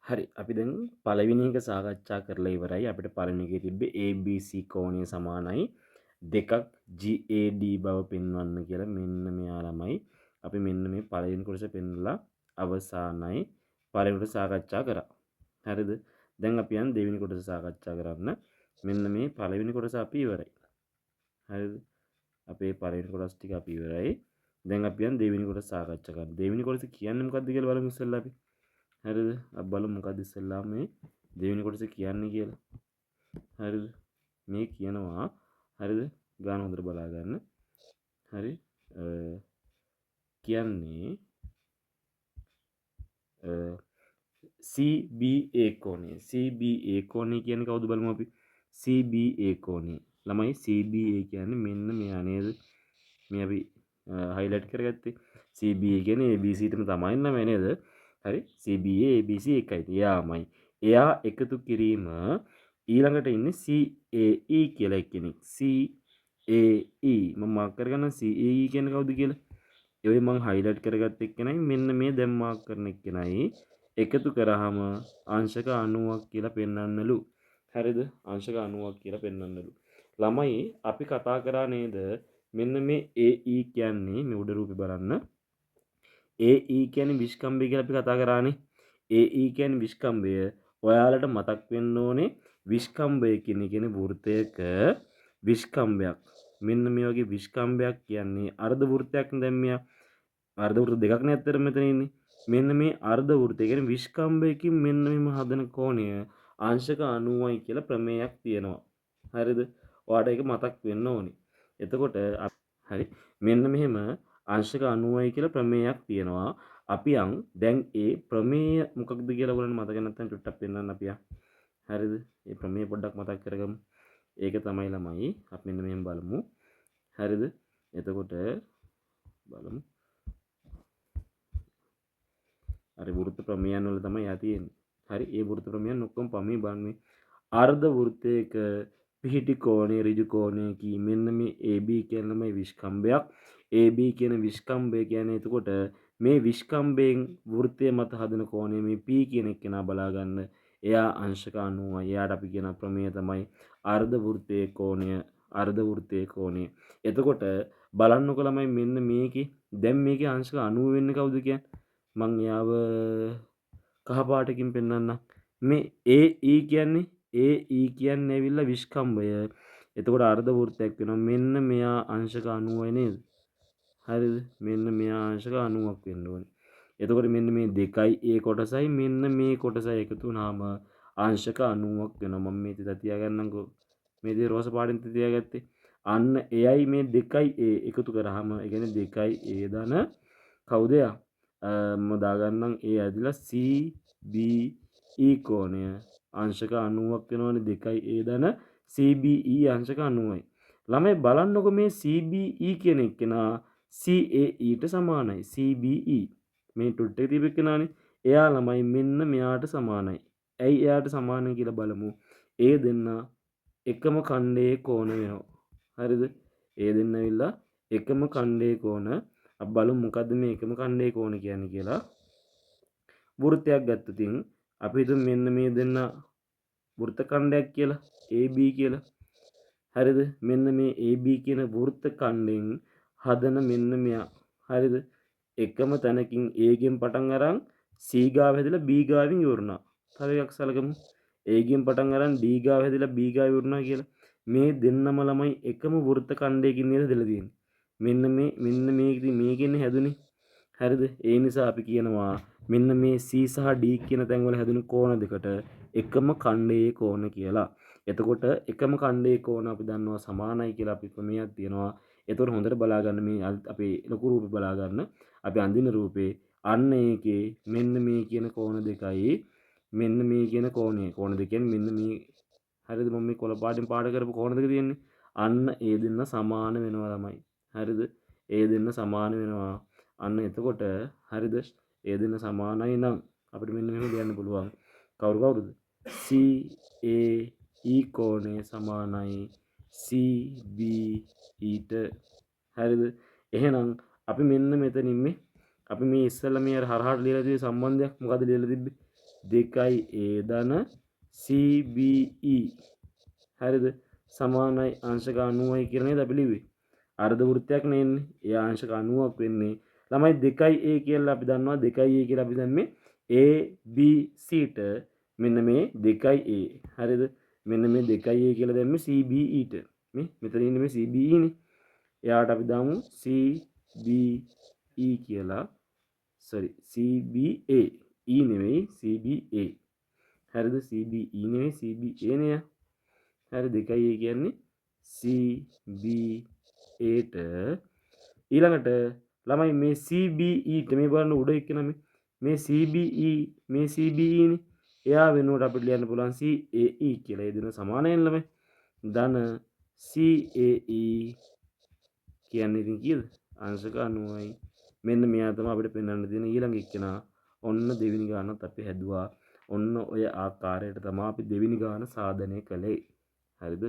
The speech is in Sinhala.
හරි. අපි දැන් පළවෙනි එක සාකච්ඡා කරලා ඉවරයි. අපිට පළවෙනි එකේ තිබ්බේ ABC කෝණය සමානයි 2ක් GAD බව පෙන්වන්න කියලා. මෙන්න මෙයා ළමයි. අපි මෙන්න මේ පළවෙනි කොටස පෙන්නලා අවසానයි. පළවෙනි කොටස සාකච්ඡා කරා. හරිද? දැන් අපි යන් දෙවෙනි කොටස සාකච්ඡා කරන්න. මෙන්න මේ පළවෙනි කොටස අපි ඉවරයි. හරිද? අපේ පළවෙනි කොටස් ටික අපි ඉවරයි. දැන් අපි යන් දෙවෙනි කොටස සාකච්ඡා කරන්න. දෙවෙනි කොටස කියන්නේ මොකක්ද කියලා බලමු ඉස්සෙල්ලා අපි. හරිද? අපි බලමු මොකක්ද ඉස්සෙල්ලා මේ දෙවෙනි කොටස කියන්නේ කියලා. හරිද? මේ කියනවා හරිද? ගාන හොඳට බලා ගන්න. හරි? කියන්නේ CBA කෝණය. CBA කෝණය කියන්නේ කවුද බලමු අපි. CBA කෝණය. ළමයි CBA කියන්නේ මෙන්න මෙයා නේද? මේ අපි highlight කරගත්තේ. CBA කියන්නේ ABC ටම තමයි නම නේද? හරි? CBA ABC එකයි. එයාමයි. එයා එකතු කිරීම ඊළඟට ඉන්නේ CAE කියලා එක්කෙනෙක්. CAE මම මාක් කරගන්න CAE කියන්නේ කවුද කියලා. ඒ මම highlight කරගත්ත එක්කෙනයි මෙන්න මේ දැන් මාක් කරන එක්කෙනයි එකතු කරාම අංශක 90ක් කියලා පෙන්වන්නලු. හරිද? අංශක 90ක් කියලා පෙන්වන්නලු. ළමයි අපි කතා කරා නේද? මෙන්න මේ AE කියන්නේ මේ උඩ රූපේ බලන්න. AE කියන්නේ විස්කම්භය කියලා අපි කතා කරානේ. AE කියන්නේ විස්කම්භය. ඔයාලට මතක් වෙන්න ඕනේ විස්කම්භය කියන්නේ වෘත්තයක විස්කම්භයක්. මෙන්න මේ වගේ විස්කම්භයක් කියන්නේ අර්ධ වෘත්තයක් දැන් මෙයා. අර්ධ වෘත්ත දෙකක් නේ අතර මෙතන ඉන්නේ. මෙන්න මේ අර්ධ වෘත්තය කියන්නේ විස්කම්භයකින් මෙන්න මෙම හදන කෝණය අංශක 90යි කියලා ප්‍රමේයක් තියෙනවා. හරිද? ඔයාලට ඒක මතක් වෙන්න ඕනේ. එතකොට හරි මෙන්න මෙහෙම අංශක 90යි කියලා ප්‍රමේයක් තියෙනවා. අපි දැන් ඒ ප්‍රමේය මොකක්ද කියලා බලන්න මතක නැත්නම් චුට්ටක් පෙන්නන්න අපි හරිද? මේ ප්‍රමේය පොඩ්ඩක් මතක් කරගමු. ඒක තමයි ළමයි අපි මෙන්න මෙහෙම බලමු. හරිද? එතකොට බලමු. හරි වෘත්ත ප්‍රමේයන් වල තමයි යා තියෙන්නේ. හරි ඒ වෘත්ත ප්‍රමේයන් ඔක්කොම පමේ බලන්නේ. අර්ධ වෘත්තයක පිහිටි කෝණය ඍජු කෝණයකි. මෙන්න මේ AB කියන ළමයි විස්කම්භයක්. AB කියන විස්කම්භය කියන්නේ එතකොට මේ විස්කම්භයෙන් වෘත්තය මත හදන කෝණය මේ P කියන එක නා බලා ගන්න. එයා අංශක 90යි. එයාට අපි කියන ප්‍රමේය තමයි අර්ධ වෘත්තයේ කෝණය. අර්ධ වෘත්තයේ කෝණය. එතකොට බලන්නකො ළමයි මෙන්න මේකේ දැන් මේකේ අංශක 90 වෙන්නේ කවුද කියන්නේ? මං එයාව කහ පාටකින් පෙන්වන්නම්. මේ AE කියන්නේ ඇවිල්ලා විස්කම්භය. එතකොට අර්ධ වෘත්තයක් වෙනවා. මෙන්න මෙයා අංශක 90යි නේද? හරිද? මෙන්න මෙයා අංශක 90ක් වෙන්න ඕනේ. එතකොට මෙන්න මේ දෙකයි ඒ කොටසයි මෙන්න මේ කොටසයි එකතු වුණාම අංශක 90ක් වෙනවා. මම මේ තිත තියාගන්නම්කෝ. මේ දේ රෝස පාටින් තියාගත්තේ. අන්න එයයි මේ දෙකයි ඒ එකතු කරාම ඒ කියන්නේ දෙකයි ඒ දන කවුද යා? මම දාගන්නම් ඒ ඇදිලා CBE කෝණය අංශක 90ක් වෙනවනේ දෙකයි ඒ දන CBE අංශක 90යි. ළමයි බලන්නකො මේ CBE කියන එක්කෙනා CAE ට සමානයි. CBE මේ ටුට් එක තිබෙ කෙනානේ. එයා ළමයි මෙන්න මෙයාට සමානයි. ඇයි එයාට සමානයි කියලා බලමු. ඒ දෙන්න එකම ඛණ්ඩයේ කෝණ වෙනවා. හරිද? ඒ දෙන්න ඇවිල්ලා එකම ඛණ්ඩයේ කෝණ අපි බලමු මොකද්ද මේ එකම ඛණ්ඩයේ කෝණ කියන්නේ කියලා. වෘත්තයක් ගත්තොතින් අපි හිතමු මෙන්න මේ දෙන්න වෘත්ත ඛණ්ඩයක් කියලා AB කියලා. හරිද? මෙන්න මේ AB කියන වෘත්ත ඛණ්ඩයෙන් හදන මෙන්න මෙයා. හරිද? එකම තැනකින් A ගෙන් පටන් අරන් C ගාව හැදලා B ගාවින් ඉවරුණා. තව එකක් සලකමු. A ගෙන් පටන් අරන් D ගාව හැදලා B ගාව ඉවරුණා කියලා. මේ දෙන්නම ළමයි එකම වෘත්ත ඛණ්ඩයකින් නේද දෙලා තියෙන්නේ. මෙන්න මේකෙන් හැදුනේ. හරිද? ඒ නිසා අපි කියනවා මෙන්න මේ C සහ D කියන තැන්වල හැදුණු කෝණ දෙකට එකම ඛණ්ඩයේ කෝණ කියලා. එතකොට එකම ඛණ්ඩයේ කෝණ අපි දන්නවා සමානයි කියලා අපි ප්‍රමේයයක් තියෙනවා. එතකොට හොඳට බලා ගන්න මේ අපේ ලොකු රූපේ බලා ගන්න. අපි අඳින රූපේ අන්න ඒකේ මෙන්න මේ කියන කෝණ දෙකයි මෙන්න මේ කියන කෝණ දෙක කියන්නේ මෙන්න මේ හරිද මම මේ කොළ පාටින් පාට කරපු කෝණ දෙක තියෙන්නේ. අන්න ඒ දෙන්න සමාන වෙනවා ළමයි. හරිද? ඒ දෙන්න සමාන වෙනවා. අන්න එතකොට හරිද? ඒ දෙන්න සමානයි නම් අපිට මෙන්න මෙහෙම ලියන්න පුළුවන්. කවුරුද? CAE කෝණය සමානයි CBE ට. හරිද? එහෙනම් අපි මෙන්න මෙතනින් අපි මේ ඉස්සෙල්ලා මේ හරහාට ලියලා තිබ්බ සම්බන්ධයක් මොකද්ද ලියලා තිබ්බේ? 2a ධන CBE හරිද සමානයි අංශක 90යි කියලා නේද අපි ලිව්වේ. අර්ධ වෘත්තයක් නෙන්නේ. ඒ අංශක 90ක් වෙන්නේ. ළමයි 2a කියලා අපි දන්නවා 2a කියලා අපි දැම්මේ A B C ට මෙන්න මේ 2a හරිද මෙන්න මේ 2a කියලා දැම්මේ CBE ට මේ මෙතන ඉන්නේ මේ CBE නේ එයාට අපි දාමු CBE කියලා CBA E නෙවෙයි CBA හරිද CBE නෙවෙයි CBA නේ හරි 2a කියන්නේ CBA ට ඊළඟට ළමයි මේ CBE ට මේ බලන්න උඩ එක්කන මේ CBE මේ CBE නේ එයා වෙනුවට අපිට ලියන්න පුළුවන් CAE කියලා. ඒ දෙන සමානයෙන් ළමයි. ධන CAE කියන්නේ ඉතින් කීයද? අංශක 90යි. මෙන්න මෙයා තමයි අපිට පෙන්වන්න තියෙන ඊළඟ එක්කෙනා. ඔන්න දෙවෙනි ගානත් අපි හැදුවා. ඔන්න ඔය ආකාරයට තමයි අපි දෙවෙනි ගාන සාධනය කළේ. හරිද?